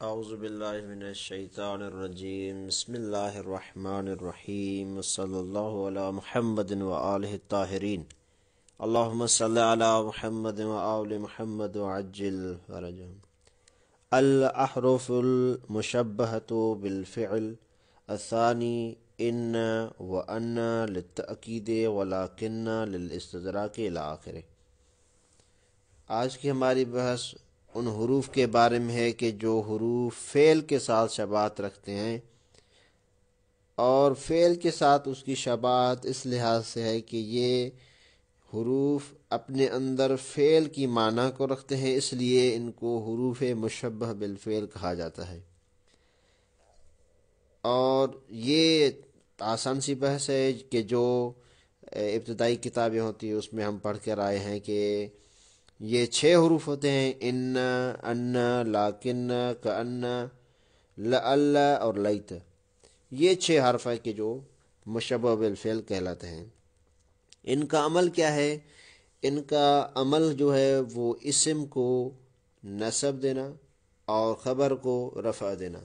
اعوذ باللہ من الشیطان الرجیم بسم اللہ الرحمن الرحیم صلی اللہ علی محمد وآلہ الطاہرین اللہم صلی علی محمد وآل محمد وعجل فرجہم الاحرف المشبہۃ بالفعل الثانی ان وان للتأکید ولکن للاستدراک الی آخرہ۔ آج کی ہماری بحث ان حروف کے بارے میں ہے کہ جو حروف فعل کے ساتھ شباہت رکھتے ہیں، اور فعل کے ساتھ اس کی شباہت اس لحاظ سے ہے کہ یہ حروف اپنے اندر فعل کی معنی کو رکھتے ہیں، اس لیے ان کو حروف مشبہ بالفعل کہا جاتا ہے۔ اور یہ آسان سی بحث ہے کہ جو ابتدائی کتابیں ہوتی ہیں اس میں ہم پڑھ کر آئے ہیں کہ یہ 6 حروف ہوتے ہیں: ان، ان، لاکن، کأن، لعل اور لیت۔ یہ 6 حرف ہیں کہ جو مشبہ بالفعل کہلاتے ہیں۔ ان کا عمل کیا ہے؟ ان کا عمل جو ہے وہ اسم کو نصب دینا اور خبر کو رفع دینا،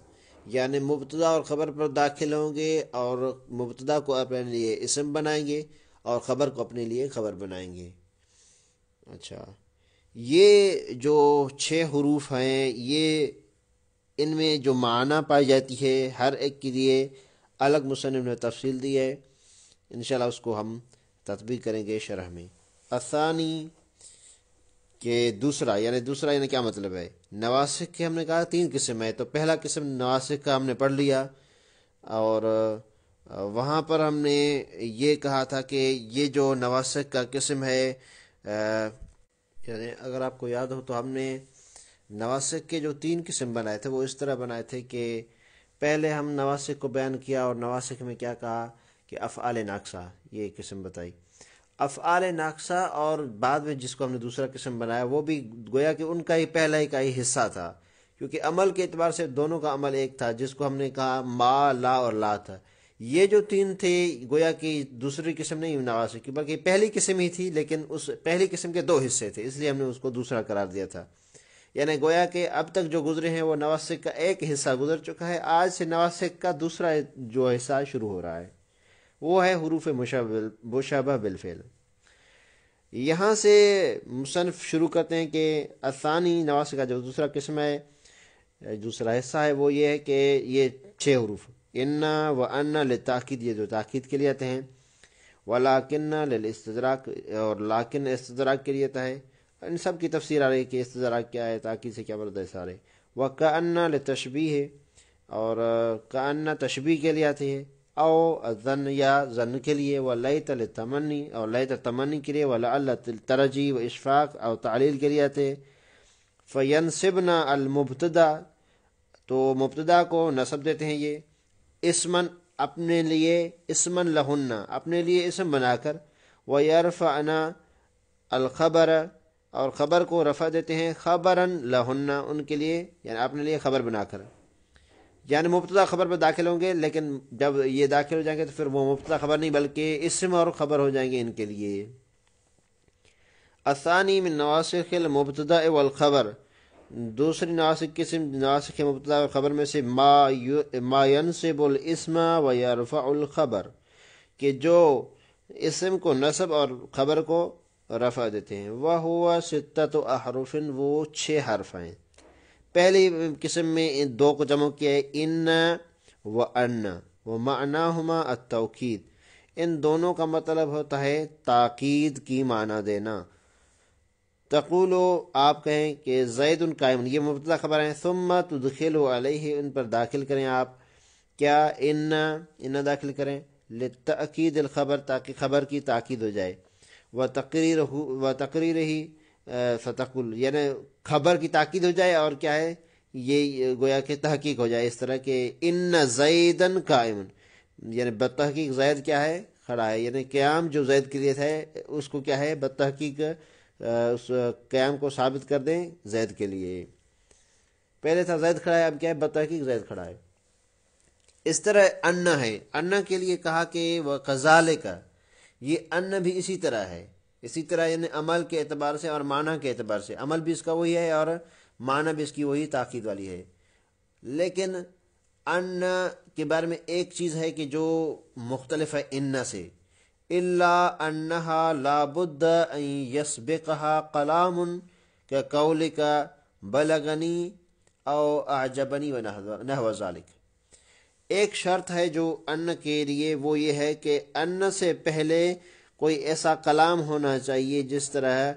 یعنی مبتدا اور خبر پر داخل ہوں گے اور مبتدا کو اپنے لیے اسم بنائیں گے اور خبر کو اپنے لیے خبر بنائیں گے۔ اچھا، یہ جو 6 حروف ہیں، یہ ان میں جو معنی پائی جاتی ہے ہر ایک کے لیے الگ مصنف نے تفصیل دی ہے، انشاءاللہ اس کو ہم تطبیق کریں گے شرح میں۔ الثانی کہ دوسرا یعنی کیا مطلب ہے؟ نواسخ کے ہم نے کہا 3 قسم ہے، تو پہلا قسم نواسخ کا ہم نے پڑھ لیا، اور وہاں پر ہم نے یہ کہا تھا کہ یہ جو نواسخ کا قسم ہے، یعنی اگر آپ کو یاد ہو تو ہم نے نواسخ کے جو 3 قسم بنائے تھے وہ اس طرح بنائے تھے کہ پہلے ہم نواسخ کو بیان کیا، اور نواسخ میں کیا کہا کہ افعال ناقصہ یہ قسم بتائی، افعال ناقصہ، اور بعد میں جس کو ہم نے دوسرا قسم بنایا وہ بھی گویا کہ ان کا ہی پہلا کا ہی حصہ تھا، کیونکہ عمل کے اعتبار سے دونوں کا عمل ایک تھا، جس کو ہم نے کہا ما، لا اور لا تھا۔ یہ جو 3 تھے گویا کہ دوسری قسم نہیں نواسخ کی بلکہ پہلی قسم ہی تھی، لیکن اس پہلی قسم کے 2 حصے تھے، اس لیے ہم نے اس کو دوسرا قرار دیا تھا۔ یعنی گویا کہ اب تک جو گزرے ہیں وہ نواسخ کا ایک حصہ گزر چکا ہے، آج سے نواسخ کا دوسرا جو حصہ شروع ہو رہا ہے، وہ ہے حروف مشبہ بالفعل۔ یہاں سے مصنف شروع کرتے ہیں کہ الثانی نواسخ کا جو دوسرا قسم ہے، دوسرا حصہ ہے، وہ یہ ہے کہ یہ 6 حروف ان و ان للتاکید، یہ جو تاکید کے لیے آتے ہیں، ولیکن للاستدراک، اور لاکن استدراک کے لیے آتا ہے۔ ان سب کی تفسیر آ رہی ہے کہ استدراک کیا ہے، تاکید سے کیا مراد ہے سارے۔ وکأن للتشبیہ، اور کأن تشبیہ کے لیے آتی ہے، او ظن یا ظن کے لیے، ولیت للتمنی، اور لیت تمنی کے لیے، ولعل ترجی و اشفاق او تعلیل کے لیے آتے ہیں۔ فینصبنا المبتدا، تو مبتدا کو نصب دیتے ہیں یہ اسمن اپنے لیے، اسمن لہن اپنے لیے اسم بنا کر، ویرفعنا الخبر، اور خبر کو رفع دیتے ہیں خبرن لہن ان کے لیے، یعنی اپنے لیے خبر بنا کر، یعنی مبتدا خبر پہ داخل ہوں گے، لیکن جب یہ داخل ہو جائیں گے تو پھر وہ مبتدا خبر نہیں بلکہ اسم اور خبر ہو جائیں گے ان کے لیے۔ الثانی من نواسخ المبتدا والخبر، دوسری نواسخ قسم نواسخ مبتدا اور خبر میں سے ما ینصب الاسم و یرفع الخبر، کہ جو اسم کو نصب اور خبر کو رفع دیتے ہیں۔ وہو 6 احرف، وہ 6 حرف ہیں۔ پہلی قسم میں ان 2 کو جمع کیا ہے، ان و ان، ومعناہما التوکید، ان دونوں کا مطلب ہوتا ہے تاکید کی معنی دینا۔ تقولو، آپ کہیں کہ زید قائم، یہ مبتدا خبر ہیں، ثم تدخلو علیہ، ان پر داخل کریں آپ کیا، ان داخل کریں، للتأکید الخبر، تاکہ خبر کی تاکید ہو جائے، وتقریر ہی فتقل، یعنی خبر کی تاکید ہو جائے اور کیا ہے یہ گویا کہ تحقیق ہو جائے، اس طرح کہ ان زیدن قائم، یعنی بتحقیق زید کیا ہے، کھڑا ہے، یعنی قیام جو زید کے لیے ہے اس کو کیا ہے بتحقیق اس قیام کو ثابت کر دیں زید کے لیے۔ پہلے تھا زید کھڑا ہے، اب کیا ہے بتحقیق زید کھڑا ہے۔ اس طرح ان ہے، ان کے لیے کہا کہ وہ کذالک، یہ ان بھی اسی طرح ہے، اسی طرح یعنی عمل کے اعتبار سے اور معنی کے اعتبار سے، عمل بھی اس کا وہی ہے اور معنی بھی اس کی وہی تاکید والی ہے۔ لیکن ان کے بارے میں ایک چیز ہے کہ جو مختلف ہے ان سے، الا انہا لابد ان یسبقها کلام کقولک بلغنی او اعجبنی ونحو ذالک۔ ایک شرط ہے جو ان کے لیے، وہ یہ ہے کہ ان سے پہلے کوئی ایسا کلام ہونا چاہیے جس طرح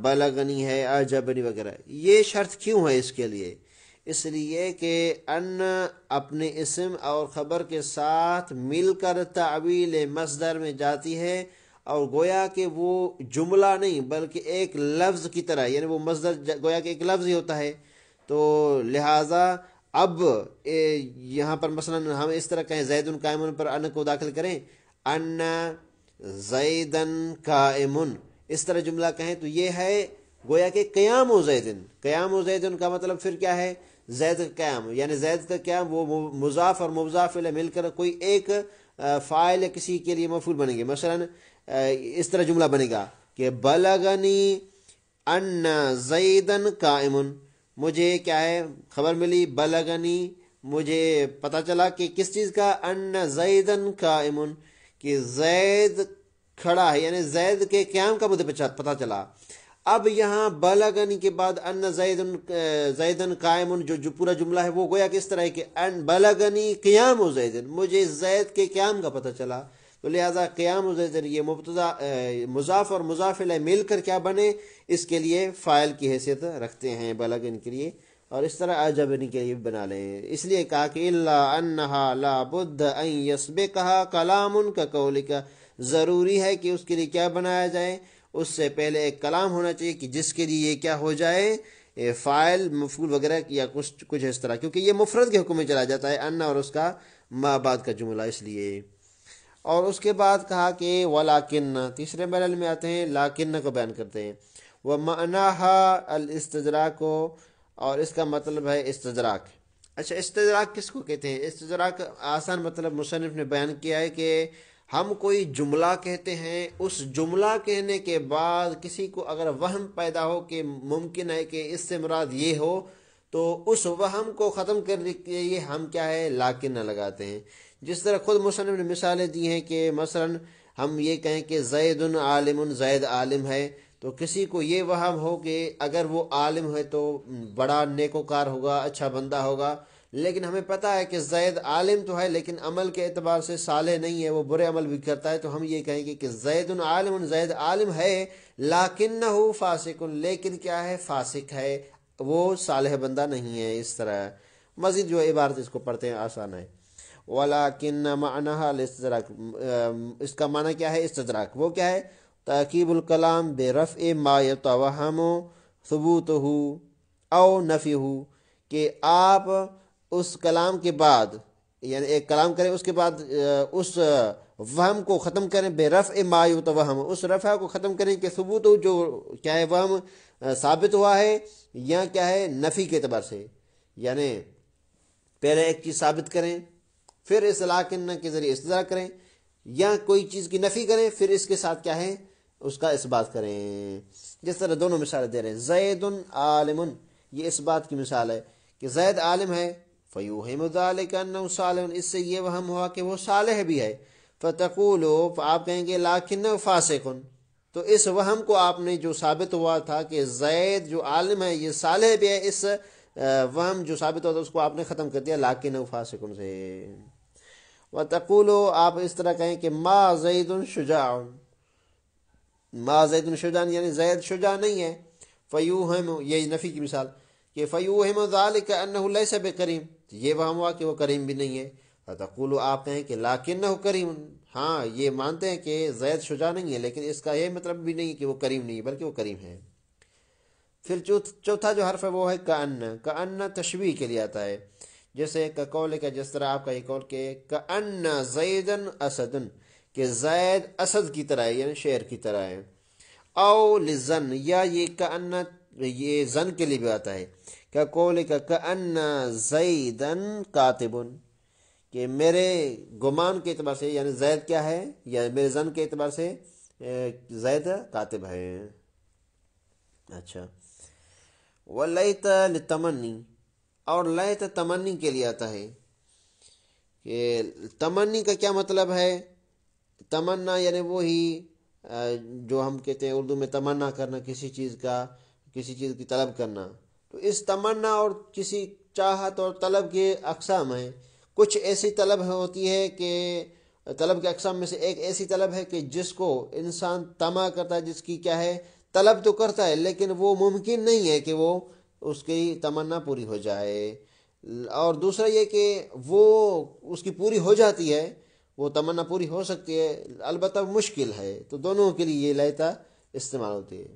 بلغنی ہے، اعجبنی وغیرہ۔ یہ شرط کیوں ہے اس کے لیے؟ اس لیے کہ ان اپنے اسم اور خبر کے ساتھ مل کر تعویل مصدر میں جاتی ہے، اور گویا کہ وہ جملہ نہیں بلکہ ایک لفظ کی طرح، یعنی وہ مصدر گویا کہ ایک لفظ ہی ہوتا ہے۔ تو لہٰذا اب یہاں پر مثلا ہم اس طرح کہیں زید قائم پر ان کو داخل کریں، ان زیدن قائم، اس طرح جملہ کہیں تو یہ ہے گویا کہ قیام و زیدن۔ قیام و زیدن کا مطلب پھر کیا ہے؟ زید کا قیام، یعنی زید کا قیام، وہ مضاف اور مضاف الیہ مل کر کوئی ایک فاعل یا کسی کے لیے مفعول بنیں گے۔ مثلا اس طرح جملہ بنے گا کہ بلغنی ان زیدن قائم، مجھے کیا ہے خبر ملی، بلغنی مجھے پتہ چلا کہ کس چیز کا، ان زیدن قائم، کہ زید کھڑا ہے، یعنی زید کے قیام کا مجھے پتہ چلا۔ اب یہاں بلغنی کے بعد ان زیدن قائم جو پورا جملہ ہے وہ گویا کہ اس طرح ہے کہ ان بلغنی قیام و زیدن، مجھے زید کے قیام کا پتہ چلا۔ تو لہٰذا قیام و زیدن یہ مبتدا مضاف اور مضاف الیہ مل کر کیا بنے، اس کے لیے فاعل کی حیثیت رکھتے ہیں بلغنی کے لیے، اور اس طرح اعجبنی کے لیے بھی بنا لیں۔ اس لیے کہا کہ الا انہا لا بد ان یسبقها کلام کقولک، ضروری ہے کہ اس کے لیے کیا بنایا جائے، اس سے پہلے ایک کلام ہونا چاہیے کہ جس کے لیے یہ کیا ہو جائے، فاعل مفعول وغیرہ یا کچھ اس طرح، کیونکہ یہ مفرد کے حکم میں چلا جاتا ہے ان اور اس کا ما بعد کا جملہ، اس لیے۔ اور اس کے بعد کہا کہ ولیکن، تیسرے مرحلے میں آتے ہیں، لاکن کو بیان کرتے ہیں، ومعناها الاستدراک، اور اس کا مطلب ہے استدراک۔ اچھا، استدراک کس کو کہتے ہیں؟ استدراک آسان مطلب مصنف نے بیان کیا ہے کہ ہم کوئی جملہ کہتے ہیں، اس جملہ کہنے کے بعد کسی کو اگر وہم پیدا ہو کہ ممکن ہے کہ اس سے مراد یہ ہو، تو اس وہم کو ختم کرنے کے لیے ہم کیا ہے، لاکن نہ لگاتے ہیں۔ جس طرح خود مصنف نے مثالیں دی ہیں کہ مثلا ہم یہ کہیں کہ زید عالم، زید عالم ہے، تو کسی کو یہ وہم ہو کہ اگر وہ عالم ہے تو بڑا نیکوکار ہوگا، اچھا بندہ ہوگا، لیکن ہمیں پتہ ہے کہ زید عالم تو ہے لیکن عمل کے اعتبار سے صالح نہیں ہے، وہ برے عمل بھی کرتا ہے، تو ہم یہ کہیں گے کہ زید عالم، زید عالم ہے، لیکنہ فاسق، لیکن کیا ہے، فاسق ہے، وہ صالح بندہ نہیں ہے۔ اس طرح مزید جو عبارت اس کو پڑھتے ہیں آسان ہے۔ ولیکن معناها الاستدراک، اس کا معنی کیا ہے استدراک؟ وہ کیا ہے؟ ترکیب الکلام برفع ما یتوہم ثبوتہ او نفیہ، کہ آپ اس کلام کے بعد، یعنی ایک کلام کریں اس کے بعد اس وہم کو ختم کریں، برفع ما یتوہم، اس رفع کو ختم کریں کہ ثبوت جو کیا ہے وہم ثابت ہوا ہے، یا کیا ہے نفی کے اعتبار سے، یعنی پہلے ایک چیز ثابت کریں پھر اس لاکن کے ذریعے استدراک کریں، یا کوئی چیز کی نفی کریں پھر اس کے ساتھ کیا ہے اس کا اس بات کریں۔ جس طرح دونوں مثالیں دے رہے ہیں، زید عالم، یہ اس بات کی مثال ہے کہ زید عالم ہے، فیوہم ذلک انہ صالح، اس سے یہ وہم ہوا کہ وہ صالح بھی ہے، فتقولو، آپ کہیں گے لیکنہ فاسق، تو اس وہم کو آپ نے جو ثابت ہوا تھا کہ زید جو عالم ہے یہ صالح بھی ہے، اس وہم جو ثابت ہوا تھا اس کو آپ نے ختم کر دیا لیکنہ فاسق سے۔ وتقولو، آپ اس طرح کہیں کہ ما زید شجاع، ما زید شجاع یعنی زید شجاع نہیں ہے، فیوہم، یہ نفی کی مثال، کہ فیوہم ذالک انہ لیس بکریم، یہ وہم ہوا کہ وہ کریم بھی نہیں ہے۔ فتقولو، آپ کہیں کہ لیکنہ کریم، ہاں یہ مانتے ہیں کہ زید شجاع نہیں ہے لیکن اس کا یہ مطلب بھی نہیں کہ وہ کریم نہیں ہے بلکہ وہ کریم ہے۔ پھر چوتھا جو حرف ہے وہ ہے کأن، کأن تشبیہ کے لیے آتا ہے، جیسے کقول کا، جس طرح آپ کا یہ قول کہ کأن زیدن اسدن، کہ زید اسد کی طرح ہے، یعنی شیر کی طرح ہے۔ او لزن، یا یہ کأن یہ زن کے لیے بھی آتا ہے، کقول کا کأن زیدن کاتبن، کہ میرے گمان کے اعتبار سے، یعنی زید کیا ہے، یا میرے زن کے اعتبار سے زید کاتب ہے۔ اچھا، ولیت للتمنی، اور لیت تمنی کے لیے آتا ہے کہ تمنی کا کیا مطلب ہے؟ تمنا یعنی وہی جو ہم کہتے ہیں اردو میں تمنا کرنا، کسی چیز کا، کسی چیز کی طلب کرنا. تو اس تمنا اور کسی چاہت اور طلب کے اقسام ہیں. کچھ ایسی طلب ہوتی ہے کہ طلب کے اقسام میں سے ایک ایسی طلب ہے کہ جس کو انسان طمع کرتا ہے، جس کی کیا ہے طلب تو کرتا ہے لیکن وہ ممکن نہیں ہے کہ وہ اس کی تمنا پوری ہو جائے. اور دوسرا یہ کہ وہ اس کی پوری ہو جاتی ہے، وہ تمنا پوری ہو سکتی ہے البتہ مشکل ہے. تو دونوں کے لیے یہ لیتا استعمال ہوتی ہے.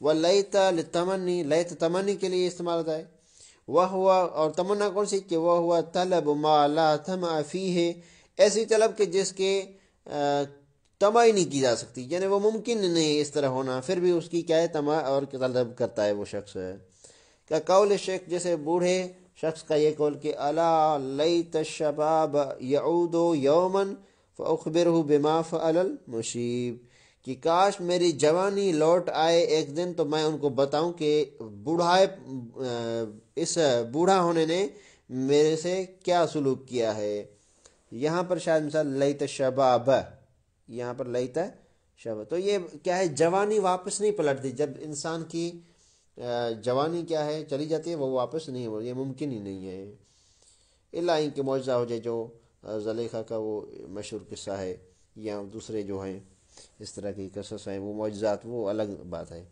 وہ لیتا لتمنی، لیت تمنی کے لیے استعمال ہوتا ہے. وہ ہوا، اور تمنا کون سی کہ وہ ہوا طلب ما لا طمع فیہ، ایسی طلب کہ جس کے طمع ہی نہیں کی جا سکتی، یعنی وہ ممکن نہیں اس طرح ہونا، پھر بھی اس کی کیا ہے طمع اور طلب کرتا ہے وہ شخص. کیا قول شیخ، جیسے بوڑھے شخص کا یہ قول کہ الا لیت الشباب یعود یوما فاخبرہ بما فعل المشیب، کہ کاش میری جوانی لوٹ آئے ایک دن تو میں ان کو بتاؤں کہ اس بوڑھا ہونے نے میرے سے کیا سلوک کیا ہے. یہاں پر شاید مثال لیت شباب، یہاں پر لیت شباب، تو یہ کیا ہے جوانی واپس نہیں پلٹتی. جب انسان کی جوانی کیا ہے چلی جاتی ہے وہ واپس نہیں ہو، یہ ممکن ہی نہیں ہے. الا ان کے معجزہ ہو جائے، جو زلیخا کا وہ مشہور قصہ ہے، یا دوسرے جو ہیں اس طرح کی قصص ہیں وہ معجزات، وہ الگ بات ہے.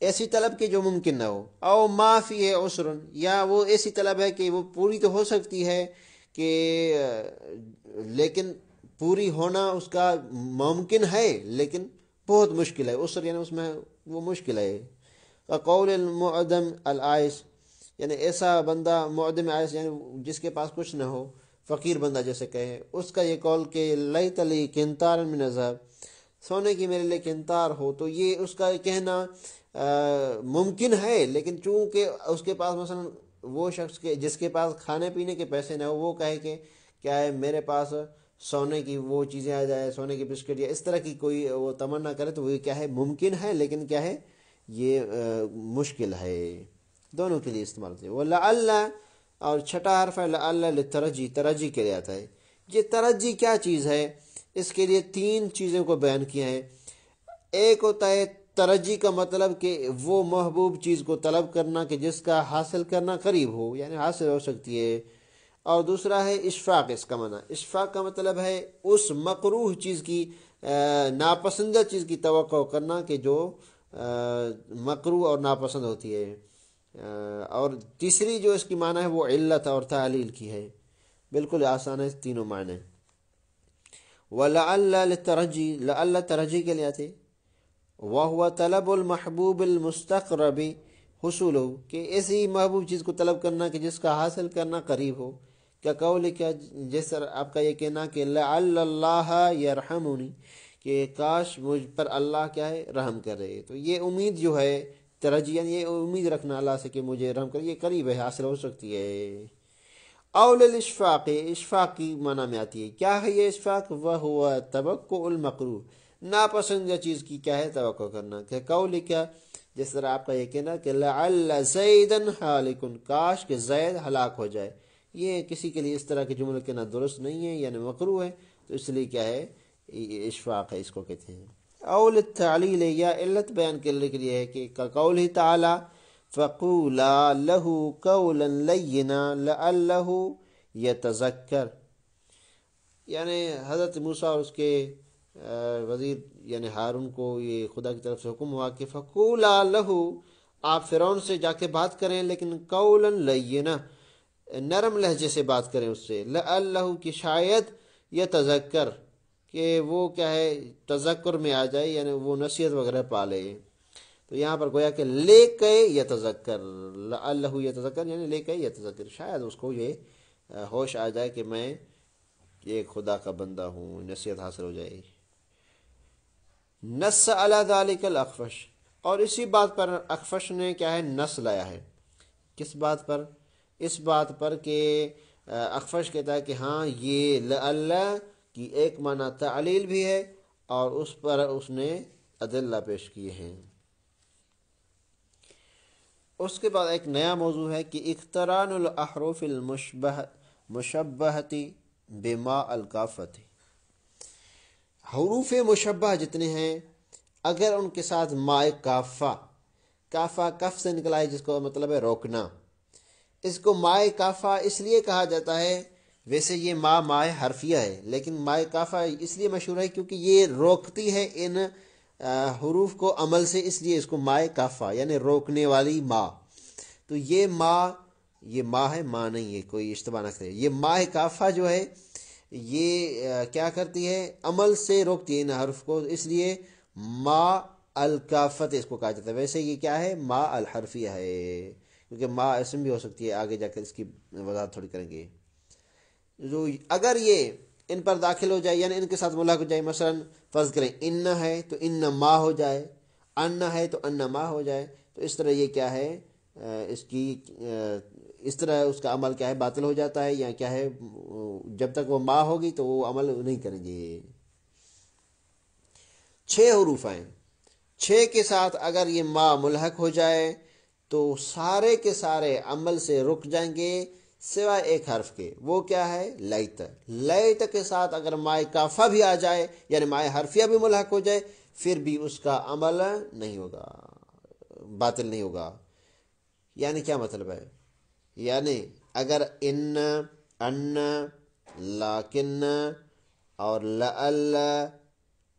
ایسی طلب کہ جو ممکن نہ ہو. او ما فی عسر، یا وہ ایسی طلب ہے کہ وہ پوری تو ہو سکتی ہے کہ لیکن پوری ہونا اس کا ممکن ہے لیکن بہت مشکل ہے. عسر یعنی اس میں وہ مشکل ہے. قول المعدم العائس، یعنی ایسا بندہ معدم عائس یعنی جس کے پاس کچھ نہ ہو، فقیر بندہ جیسے کہے، اس کا یہ قول کہ لیت لی قنطار من ذهب، سونے کی میرے لیے قنطار ہو. تو یہ اس کا کہنا ممکن ہے لیکن چونکہ اس کے پاس مثلا وہ شخص کے جس کے پاس کھانے پینے کے پیسے نہ ہو، وہ کہے کہ کیا ہے میرے پاس سونے کی وہ چیزیں آ جائے، سونے کی بسکٹ یا اس طرح کی کوئی وہ تمنا کرے، تو وہ کیا ہے ممکن ہے لیکن کیا ہے یہ مشکل ہے. دونوں کے لیے استعمال ہوتے ہیں. وہ لعل، اور چھٹا حرف ہے لعل للترجی، ترجی کے لیے آتا ہے. یہ ترجی کیا چیز ہے؟ اس کے لیے تین چیزوں کو بیان کیا ہے. ایک ہوتا ہے ترجی کا مطلب کہ وہ محبوب چیز کو طلب کرنا کہ جس کا حاصل کرنا قریب ہو، یعنی حاصل ہو سکتی ہے. اور دوسرا ہے اشفاق، اس کا معنی اشفاق کا مطلب ہے اس مکروہ چیز کی، ناپسندہ چیز کی توقع کرنا کہ جو مکروہ اور ناپسند ہوتی ہے. اور تیسری جو اس کی معنی ہے وہ علت اور تعلیل کی ہے. بالکل آسان ہے تینوں معنی. وَلَعَلَّ لِلتَّرَجِّي، لعل ترجی کے لیے آتے. وَهُوَ طلب المحبوب المستقرب حصوله، کہ ایسی محبوب چیز کو طلب کرنا کہ جس کا حاصل کرنا قریب ہو. کیا قول کیا جس طرح آپ کا یہ کہنا کہ لعل اللہ یرحمنی، کہ کاش مجھ پر اللہ کیا ہے رحم کرے. تو یہ امید جو ہے ترجی، یعنی یہ امید رکھنا اللہ سے کہ مجھے رحم کرے، یہ قریب ہے، حاصل ہو سکتی ہے. اول الاشفاق، اشفاق کی معنی میں آتی ہے. کیا ہے یہ اشفاق؟ وہو توقع المکروہ، ناپسندیدہ چیز کی کیا ہے توقع کرنا. کہ قول کیا جس طرح آپ کا یہ کہنا کہ لعل زیدا ہالک، کاش کہ زید ہلاک ہو جائے. یہ کسی کے لیے اس طرح کے جملے کہنا درست نہیں ہے، یعنی مکروہ ہے. تو اس لیے کیا ہے اشفاق ہے، اس کو کہتے ہیں. اول التعلیل، یا علت بیان کرنے کے لیے ہے کہ قول تعالی فقولا له قولا لینا لعلہ یتذکر، یعنی حضرت موسیٰ اور اس کے وزیر یعنی ہارون کو یہ خدا کی طرف سے حکم ہوا کہ فقولا لہ، آپ فرعون سے جا کے بات کریں لیکن قولا لینا، نرم لہجے سے بات کریں اس سے. لعلہ، کہ شاید یتذکر، کہ وہ کیا ہے تذکر میں آ جائے، یعنی وہ نصیحت وغیرہ پا لے. تو یہاں پر گویا کہ لے کے یتذکر، لعلہ یتذکر یعنی لے کے یتذکر، شاید اس کو یہ ہوش آ جائے کہ میں یہ خدا کا بندہ ہوں، نصیحت حاصل ہو جائے. نص علی ذلک الاخفش، اور اسی بات پر اخفش نے کیا ہے نص لایا ہے. کس بات پر؟ اس بات پر کہ اخفش کہتا ہے کہ ہاں یہ لعلہ کی ایک معنی تعلیل بھی ہے اور اس پر اس نے ادلہ پیش کیے ہیں. اس کے بعد ایک نیا موضوع ہے کہ اقتران الاحرف مشبہتی بما الکافت، حروف مشبہ جتنے ہیں اگر ان کے ساتھ مائے کافہ، کافہ کف سے نکلا ہے جس کو مطلب ہے روکنا، اس کو مائے کافہ اس لیے کہا جاتا ہے، ویسے یہ مائے حرفیہ ہے لیکن مائے کافہ اس لیے مشہور ہے کیونکہ یہ روکتی ہے ان حروف کو عمل سے، اس لیے اس کو مائے کافہ یعنی روکنے والی ماں۔ تو یہ ماں ہے، ماں نہیں ہے، کوئی اشتباہ نہ کرے، یہ مائے کافہ جو ہے یہ کیا کرتی ہے، عمل سے روکتی ہے ان حرف کو، اس لیے ما الکافت اس کو کہا جاتا ہے۔ ویسے یہ کیا ہے، ما الحرفیہ ہے، کیونکہ ما اسم بھی ہو سکتی ہے، آگے جا کر اس کی وضاحت تھوڑی کریں گے۔ جو اگر یہ ان پر داخل ہو جائے یعنی ان کے ساتھ ملاق ہو جائے، مثلا فرض کریں ان ہے تو ان ما ہو جائے، ان ہے تو ان ما ہو جائے، تو اس طرح یہ کیا ہے، اس طرح اس کا عمل کیا ہے، باطل ہو جاتا ہے، یا کیا ہے، جب تک وہ ما ہوگی تو وہ عمل نہیں کریں گے۔ 6 حروف ہیں، 6 کے ساتھ اگر یہ ما ملحق ہو جائے تو سارے کے سارے عمل سے رک جائیں گے سوائے ایک حرف کے، وہ کیا ہے، لیت۔ لیت کے ساتھ اگر مائے کافہ بھی آ جائے یعنی مائے حرفیہ بھی ملحق ہو جائے پھر بھی اس کا عمل نہیں ہوگا، باطل نہیں ہوگا۔ یعنی کیا مطلب ہے، یعنی اگر ان، لاکن اور لعل،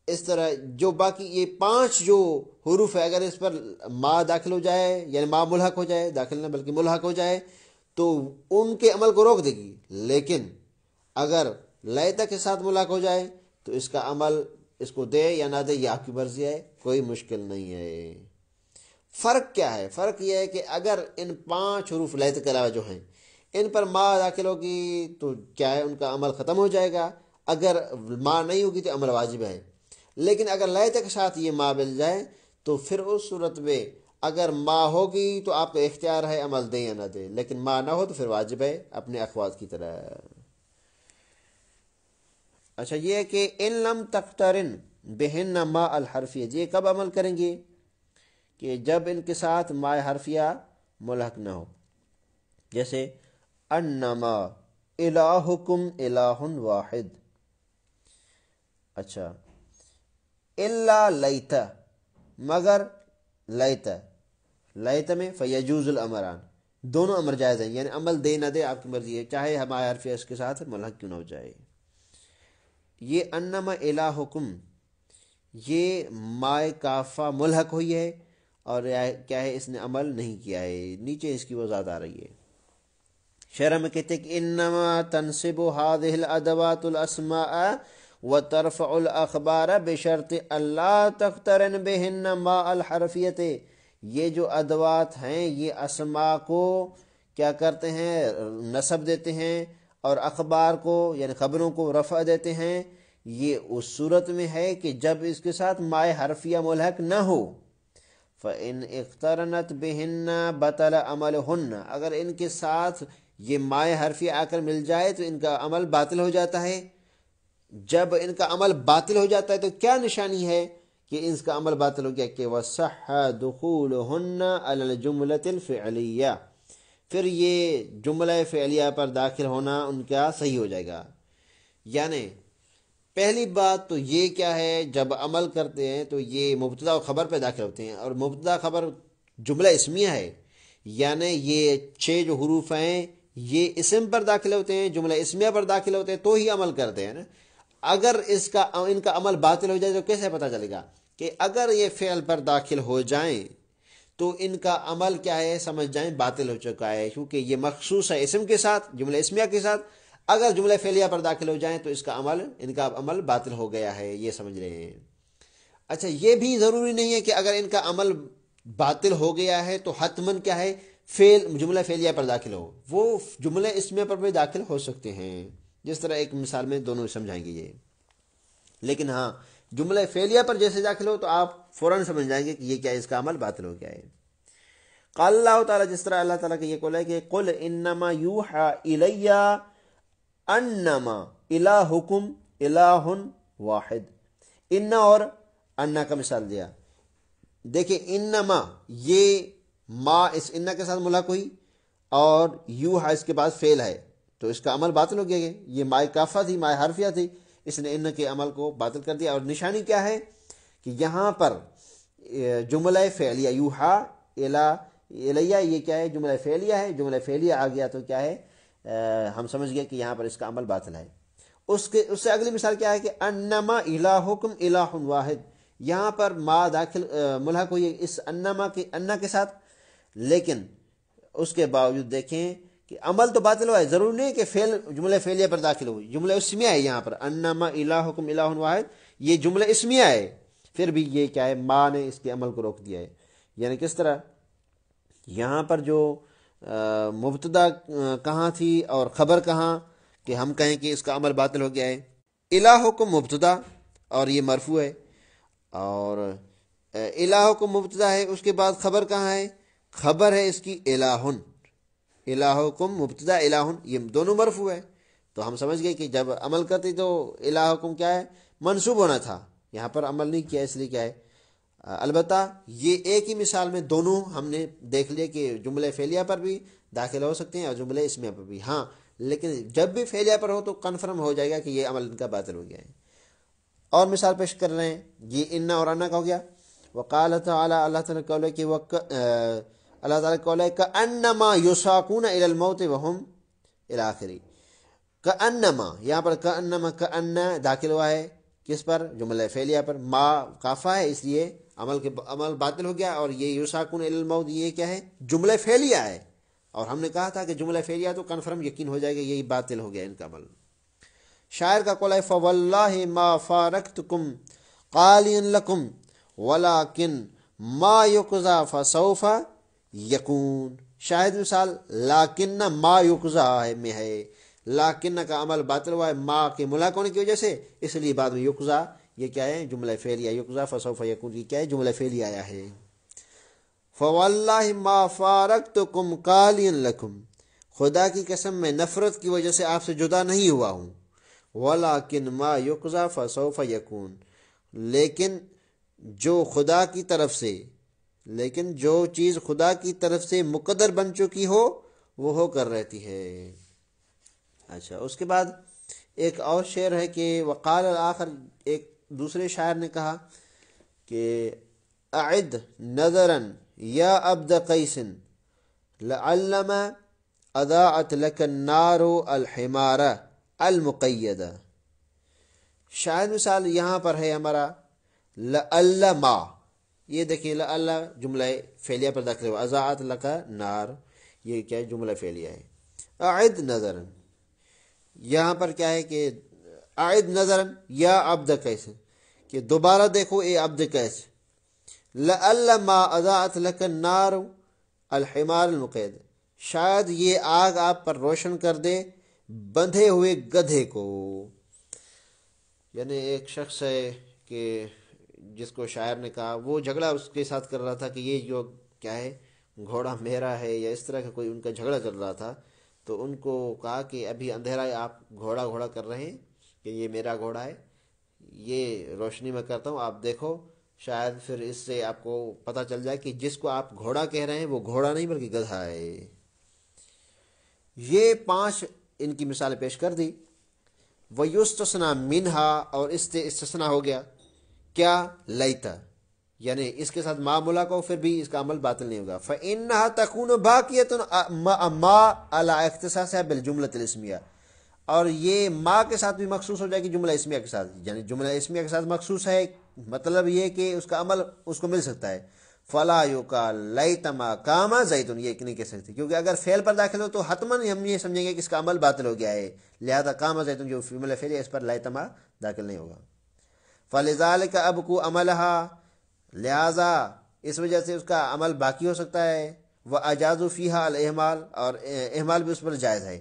اس طرح جو باقی یہ 5 جو حروف ہے اگر اس پر ما داخل ہو جائے یعنی ما ملحق ہو جائے، داخل نہ بلکہ ملحق ہو جائے تو ان کے عمل کو روک دے گی، لیکن اگر لیتا کے ساتھ ملحق ہو جائے تو اس کا عمل اس کو دے یا نہ دے یہ آپ کی مرضی ہے، کوئی مشکل نہیں ہے۔ فرق کیا ہے، فرق یہ ہے کہ اگر ان 5 حروف لیت کے علاوہ جو ہیں ان پر ما داخل ہوگی تو کیا ہے، ان کا عمل ختم ہو جائے گا، اگر ما نہیں ہوگی تو عمل واجب ہے۔ لیکن اگر لیت کے ساتھ یہ ما مل جائے تو پھر اس صورت میں اگر ما ہوگی تو آپ کا اختیار ہے عمل دے یا نہ دے، لیکن ما نہ ہو تو پھر واجب ہے اپنے اخوات کی طرح۔ اچھا یہ ہے کہ ان لم تقترن بہن ما الحرفیہ، یہ کب عمل کریں گے، کہ جب ان کے ساتھ ما حرفیہ ملحق نہ ہو، جیسے انما الہکم الہ واحد۔ اچھا الا لیت، مگر لیت، لیت میں فیجوز الامران، دونوں امر جائز ہیں، یعنی عمل دے نہ دے آپ کی مرضی ہے، چاہے ہمارے حرف اس کے ساتھ ملحق کیوں نہ ہو جائے۔ یہ انما الہکم یہ مائے کافہ ملحق ہوئی ہے اور کیا ہے، اس نے عمل نہیں کیا ہے، نیچے اس کی وضاحت آ رہی ہے۔ شرح میں کہتے ہیں کہ انما تنصب هذه الادوات الاسماء وترفع الاخبار بشرط اللہ تقترن بہن ما الحرفیت، یہ جو ادوات ہیں یہ اسماء کو کیا کرتے ہیں، نصب دیتے ہیں، اور اخبار کو یعنی خبروں کو رفع دیتے ہیں، یہ اس صورت میں ہے کہ جب اس کے ساتھ مائے حرفیہ ملحق نہ ہو۔ فَإِنْ اقترنت بِهِنَّ بَطَلَ عَمَلُهُنَّ، اگر ان کے ساتھ یہ مائے حرفی آ کر مل جائے تو ان کا عمل باطل ہو جاتا ہے۔ جب ان کا عمل باطل ہو جاتا ہے تو کیا نشانی ہے کہ ان کا عمل باطل ہو گیا، کہ وَصَحَّ دُخُولُهُنَّ عَلَى الْجُمْلَةِ الْفِعْلِيَّةِ، پھر یہ جملہ فعلیہ پر داخل ہونا ان کا صحیح ہو جائے گا۔ یعنی پہلی بات تو یہ کیا ہے، جب عمل کرتے ہیں تو یہ مبتدا و خبر پہ داخل ہوتے ہیں، اور مبتدا خبر جملہ اسمیہ ہے، یعنی یہ 6 جو حروف ہیں یہ اسم پر داخل ہوتے ہیں، جملہ اسمیہ پر داخل ہوتے ہیں تو ہی عمل کرتے ہیں نا۔ اگر ان کا عمل باطل ہو جائے تو کیسے پتہ چلے گا، کہ اگر یہ فعل پر داخل ہو جائیں تو ان کا عمل کیا ہے، سمجھ جائیں باطل ہو چکا ہے، کیونکہ یہ مخصوص ہے اسم کے ساتھ، جملہ اسمیہ کے ساتھ۔ اگر جملہ فعلیہ پر داخل ہو جائیں تو ان کا عمل باطل ہو گیا ہے، یہ سمجھ رہے ہیں۔ اچھا یہ بھی ضروری نہیں ہے کہ اگر ان کا عمل باطل ہو گیا ہے تو حتماً کیا ہے، جملہ فعلیہ پر داخل ہو، وہ جملہ اسمیہ پر بھی داخل ہو سکتے ہیں، جس طرح ایک مثال میں دونوں سمجھائیں گے یہ۔ لیکن ہاں جملہ فعلیہ پر جیسے داخل ہو تو آپ فوراً سمجھ جائیں گے کہ یہ کیا ہے، اس کا عمل باطل ہو گیا ہے۔ قال اللہ تعالیٰ، جس طرح اللہ تعالیٰ کا یہ قول ہے کہ قل انما یوحى الی انما الہکم الہ واحد، ان اور انا کا مثال دیا۔ دیکھیں انما یہ ما اس ان کے ساتھ ملاق ہوئی اور یوحا اس کے بعد فعل ہے تو اس کا عمل باطل ہو گیا. یہ مائے کافہ تھی، مائے حرفیہ تھی، اس نے ان کے عمل کو باطل کر دیا. اور نشانی کیا ہے کہ یہاں پر جملہ فعلیہ یوحا الیہ یہ کیا ہے؟ جملہ فعلیہ ہے. جملہ فعلیہ آ گیا تو کیا ہے؟ ہم سمجھ گئے کہ یہاں پر اس کا عمل باطل ہے. اس سے اگلی مثال کیا ہے کہ انما الہکم الہ واحد. یہاں پر ما داخل ملحق ہوئی ہے اس انما کے انا کے ساتھ، لیکن اس کے باوجود دیکھیں کہ عمل تو باطل ہوا ہے. ضروری نہیں کہ فعل جملہ فعلیہ پر داخل ہو، جملہ اسمیہ ہے. یہاں پر انما الہکم الہ واحد یہ جملہ اسمیہ ہے، پھر بھی یہ کیا ہے؟ ما نے اس کے عمل کو روک دیا ہے. یعنی کس طرح یہاں پر جو مبتدا کہاں تھی اور خبر کہاں کہ ہم کہیں کہ اس کا عمل باطل ہو گیا ہے. الہکم مبتدا اور یہ مرفوع ہے، اور الہکم مبتدا ہے، اس کے بعد خبر کہاں ہے؟ خبر ہے اس کی الہن. الہکم مبتدا الہن یہ دونوں مرفوع ہے. تو ہم سمجھ گئے کہ جب عمل کرتے تو الہکم کیا ہے؟ منصوب ہونا تھا. یہاں پر عمل نہیں کیا، اس لیے کیا ہے؟ البتہ یہ ایک ہی مثال میں دونوں ہم نے دیکھ لیا کہ جملہ فعلیہ پر بھی داخل ہو سکتے ہیں اور جملہ اسمیہ پر بھی. ہاں لیکن جب بھی فعلیہ پر ہو تو کنفرم ہو جائے گا کہ یہ عمل ان کا باطل ہو گیا ہے. اور مثال پیش کر رہے ہیں، یہ ان اور انا کا ہو گیا. وقال تعالی اللہ تعالیٰ قول ہے کہ اللہ تعالیٰ قول ہے کأنما یساقون الی الموت وهم الی آخری. کأنما یہاں پر کأنما کأن داخل ہوا ہے کس پر؟ جملہ فعلیہ پر. ما کافہ ہے اس لیے عمل باطل ہو گیا. اور یہ یساقون الی الموت یہ کیا ہے؟ جملہ فعلیہ ہے. اور ہم نے کہا تھا کہ جملہ فعلیہ تو کنفرم یقین ہو جائے گا یہی باطل ہو گیا ان کا عمل. شاعر کا قول ہے فواللہ ما فارقتکم قالیا لکم ولکن ما یقضى فسوف یکون. شاہد مثال لاکن ما یقضى میں ہے. لاکن کا عمل باطل ہوا ہے ما کے ملاق ہونے کی وجہ سے، اس لیے بعد میں یقضى یہ کیا ہے؟ جملہ فعلیہ. یقضى فسوف یکون یہ کیا ہے؟ جملہ فعلیہ آیا ہے. فواللہ ما فارقتکم قالیا لکم خدا کی قسم میں نفرت کی وجہ سے آپ سے جدا نہیں ہوا ہوں. وَلَكِنْ مَا يُقْضَى فَسَوْفَ يَكُونَ لیکن جو چیز خدا کی طرف سے مقدر بن چکی ہو وہ ہو کر رہتی ہے. اچھا اس کے بعد ایک اور شعر ہے کہ وقال الآخر ایک دوسرے شاعر نے کہا کہ اعد نظرا یا عبد قیس لعلما اضاعت لك النار الحمار المقیدہ. شاید مثال یہاں پر ہے ہمارا لعلما، یہ دیکھیں لعل جملہ فعلیہ پر داخل ہوا. اضاعت لك نار یہ کیا ہے؟ جملہ فعلیہ ہے. اعد نظرا یہاں پر کیا ہے کہ اعد نظرا یا عبد قیس کہ دوبارہ دیکھو اے عبد قیس. لعلما اضاعت لك النار الحمار المقید شاید یہ آگ آپ پر روشن کر دے بندھے ہوئے گدھے کو. یعنی ایک شخص ہے کہ جس کو شاعر نے کہا، وہ جھگڑا اس کے ساتھ کر رہا تھا کہ یہ جو کیا ہے گھوڑا میرا ہے یا اس طرح کا کوئی ان کا جھگڑا چل رہا تھا. تو ان کو کہا کہ ابھی اندھیرا ہے، آپ گھوڑا کر رہے ہیں کہ یہ میرا گھوڑا ہے، یہ روشنی میں کرتا ہوں آپ دیکھو. شاید پھر اس سے آپ کو پتہ چل جائے کہ جس کو آپ گھوڑا کہہ رہے ہیں وہ گھوڑا نہیں بلکہ گدھا ہے. یہ 5 ان کی مثالیں پیش کر دی. وَيُسْتَثْنَى مِنْهَا اور اس سے استثناء ہو گیا کیا؟ لیتا، یعنی اس کے ساتھ ما ملاق ہو پھر بھی اس کا عمل باطل نہیں ہوگا. فَإِنَّهَا تَكُونُ بَاقِيَةٌ مَا عَلَى اخْتِصَاصِهَا بِالْجُمْلَةِ الْإِسْمِيَّةِ اور یہ ما کے ساتھ بھی مخصوص ہو جائے گی جملہ اسمیہ کے ساتھ. یعنی جملہ اسمیہ کے ساتھ مخصوص ہے، مطلب یہ کہ اس کا عمل اس کو مل سکتا ہے. فلا یقال لیتما کاما زیدن یہ نہیں کہہ سکتے، کیونکہ اگر فعل پر داخل ہو تو حتماً ہم یہ سمجھیں گے کہ اس کا عمل باطل ہو گیا ہے. لہذا کاما زیدن جو جملہ فعل ہے اس پر لیتما داخل نہیں ہوگا. فلذالک ابقوا عملها لہذا اس وجہ سے اس کا عمل باقی ہو سکتا ہے. واجازوا فیہا الاہمال اور اہمال بھی اس پر جائز ہے.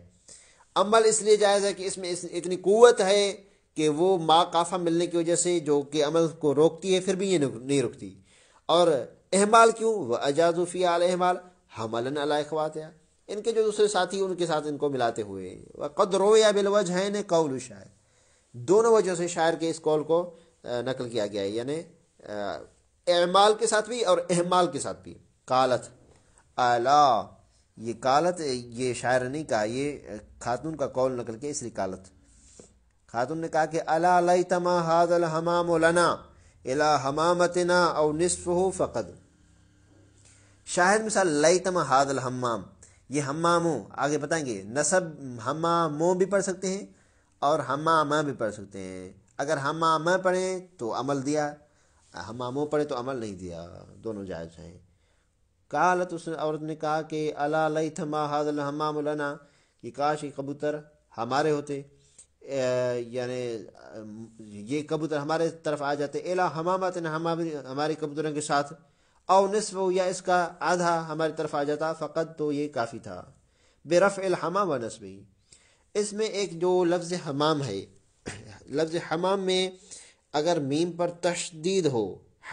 عمل اس لیے جائز ہے کہ اس میں اتنی قوت ہے کہ وہ ما قافہ ملنے کی وجہ سے جو کہ عمل کو روکتی ہے پھر بھی یہ نہیں رکتی. اور احمال کیوں؟ وَأَجَازُوا فِيهَا الْإِحْمَالَ حَمَلًا عَلَىٰ إِخْوَاتِهَا ان کے جو دوسرے ساتھی ان کے ساتھ ان کو ملاتے ہوئے. وَقَدْ رُوِيَ بِالْوَجْهَيْنِ قَوْلُ الشَّاعِرِ دونوں وجہ سے شاعر کے اس قول کو نقل کیا گیا ہے، یعنی اعمال کے ساتھ بھی اور احمال کے ساتھ بھی. قالت الا، یہ قالت، یہ شاعر نے نہیں کہا، یہ خاتون کا قول نقل کے، اس لیے قالت خاتون نے کہا کہ الا لیتما ھذا الحمام لنا الی حمامتنا او نصفه فقد. شاہد مثال لیتما ھذا الحمام، یہ حماموں آگے بتائیں گے نصب حماموں بھی پڑھ سکتے ہیں اور حمامہ بھی پڑھ سکتے ہیں. اگر حمامہ پڑھیں تو عمل دیا، حماموں پڑھیں تو عمل نہیں دیا، دونوں جائز ہیں. قالت، اس عورت نے کہا کہ الا لیتما ھذا الحمام لنا، کہ کاش یہ کبوتر ہمارے ہوتے، یعنی یہ کبوتر ہمارے طرف آ جاتے، الا حمامتنا، ہمارے کبوتروں کے ساتھ، او نصف، یا اس کا آدھا ہماری طرف آ جاتا، فقط، تو یہ کافی تھا. برفع الحمام و نصبہ، اس میں ایک جو لفظ حمام ہے، لفظ حمام میں اگر میم پر تشدید ہو،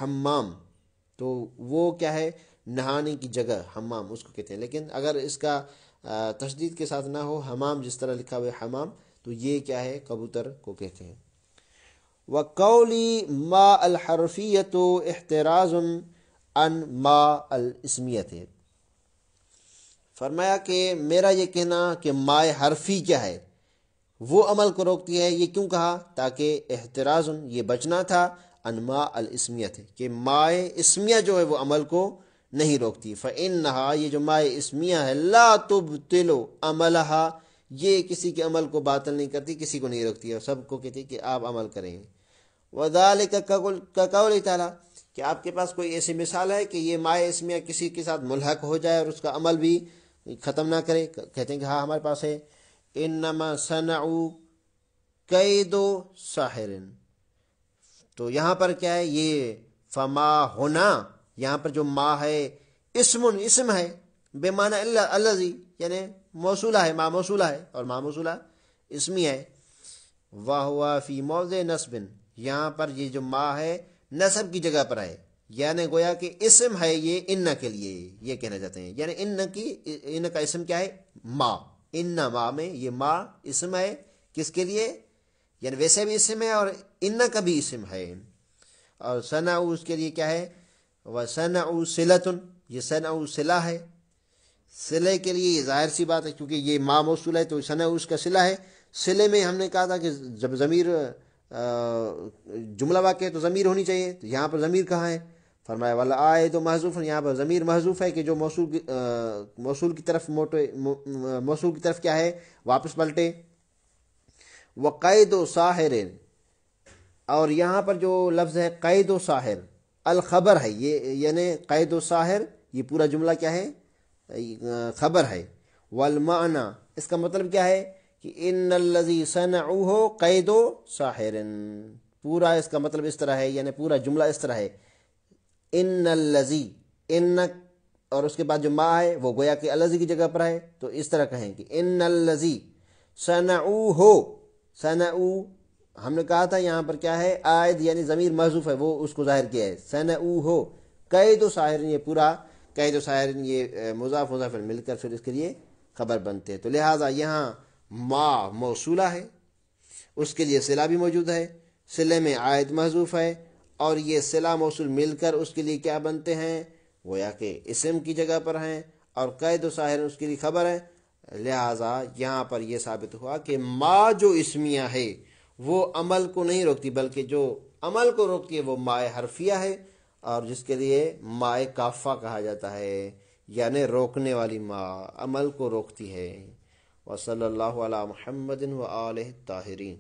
حمام، تو وہ کیا ہے، نہانے کی جگہ، حمام اس کو کہتے ہیں. لیکن اگر اس کا تشدید کے ساتھ نہ ہو، حمام جس طرح لکھا ہوا ہے حمام، تو یہ کیا ہے، کبوتر کو کہتے ہیں. وقولی ما الحرفیت احتراز عن ما الاسمیت، فرمایا کہ میرا یہ کہنا کہ مائے حرفی کیا ہے وہ عمل کو روکتی ہے. یہ کیوں کہا؟ تاکہ احتراز، یہ بچنا تھا، عن ما الاسمیت، کہ مائے اسمیہ جو ہے وہ عمل کو نہیں روکتی. فإنہا، یہ جو مائے اسمیہ ہے، لا تبطل عملہا، یہ کسی کے عمل کو باطل نہیں کرتی، کسی کو نہیں روکتی، اور سب کو کہتی کہ آپ عمل کریں. وذالک کقول تعالی، کہ آپ کے پاس کوئی ایسی مثال ہے کہ یہ مائے اسمیہ کسی کے ساتھ ملحق ہو جائے اور اس کا عمل بھی ختم نہ کرے؟ کہتے ہیں کہ ہاں ہمارے پاس ہے. انما صنعوا کید ساحر، تو یہاں پر کیا ہے، یہ فما ہونا، یہاں پر جو ما ہے اسم ہے، بے معنی الذی، یعنی موصولہ ہے، ما موصولہ ہے، اور ما موصولہ اسمی ہے. وہو فی موضع نصب، یہاں پر یہ جو ما ہے نصب کی جگہ پر ہے، یعنی گویا کہ اسم ہے یہ ان کے لیے، یہ کہنا چاہتے ہیں. یعنی ان کا اسم کیا ہے، ما، ان ما میں یہ ما اسم ہے، کس کے لیے، یعنی ویسے بھی اسم ہے اور ان کا بھی اسم ہے. اور صنعوا اس کے لیے کیا ہے، وصنعوا صلۃ، یہ صنعوا صلہ ہے، صلے کے لیے یہ ظاہر سی بات ہے کیونکہ یہ ما موصول ہے، تو صنعوا اس کا صلہ ہے. صلے میں ہم نے کہا تھا کہ جب ضمیر جملہ واقع ہے تو ضمیر ہونی چاہیے، تو یہاں پر ضمیر کہاں ہے؟ فرمایا والا آئے تو محذوف، یہاں پر ضمیر محذوف ہے کہ جو موصول کی طرف کیا ہے، واپس پلٹے. وقید و ساحر، اور یہاں پر جو لفظ ہے قید و ساحر، الخبر ہے یہ، یعنی قید و ساحر یہ پورا جملہ کیا ہے، خبر ہے. والمعنی، اس کا مطلب کیا ہے کہ ان الذی صنعوہ قید و ساحر، پورا اس کا مطلب اس طرح ہے، یعنی پورا جملہ اس طرح ہے. ان الذی، ان اور اس کے بعد جو ما ہے وہ گویا کہ الذی کی جگہ پر ہے، تو اس طرح کہیں کہ ان الذی صنعوہ، صنعوا ہم نے کہا تھا یہاں پر کیا ہے، عائد یعنی ضمیر محذوف ہے، وہ اس کو ظاہر کیا ہے. صنعوہ قید و ساحر، یہ پورا قید و ساحر، یہ مضاف مضاف مل کر پھر اس کے لیے خبر بنتے ہیں. تو لہٰذا یہاں ما موصولہ ہے، اس کے لیے صلہ بھی موجود ہے، صلے میں عائد محذوف ہے، اور یہ صلہ موصول مل کر اس کے لیے کیا بنتے ہیں، گویا کہ اسم کی جگہ پر ہیں، اور قید و ساحر اس کے لیے خبر ہے. لہٰذا یہاں پر یہ ثابت ہوا کہ ما جو اسمیہ ہے وہ عمل کو نہیں روکتی، بلکہ جو عمل کو روکتی ہے وہ مائے حرفیہ ہے، اور جس کے لیے مائے کافہ کہا جاتا ہے، یعنی روکنے والی ما، عمل کو روکتی ہے. وصلی اللہ علی محمد و آلہ الطاہرین.